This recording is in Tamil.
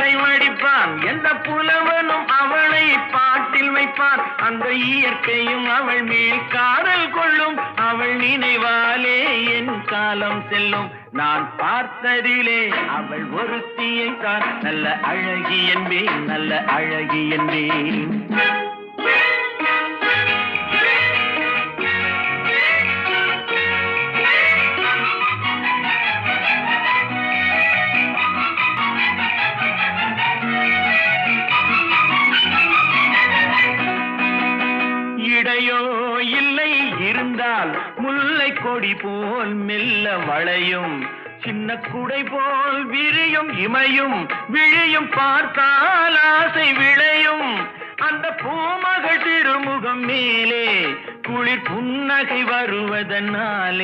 பாடலை வடிப்பான். எந்த புலவனும் அவளை பாட்டில் வைப்பான். அந்த இயற்கையும் அவள் மேல் காதல் கொள்ளும். அவள் நினைவாலே என் காலம் செல்லும். நான் பார்த்ததிலே அவள் ஒருத்தியை தான் நல்ல அழகி என்பேன், நல்ல அழகி என்பேன். இடையோ இல்லை இருந்தால் முல்லை கொடி போல் மெல்ல வளையும். சின்ன குடை போல் விரியும் இமையும் விழியும் பார்த்தால் ஆசை விளையும். அந்த பூமகள் திருமுகம் மேலே குளிர் புன்னகை வருவதனாலே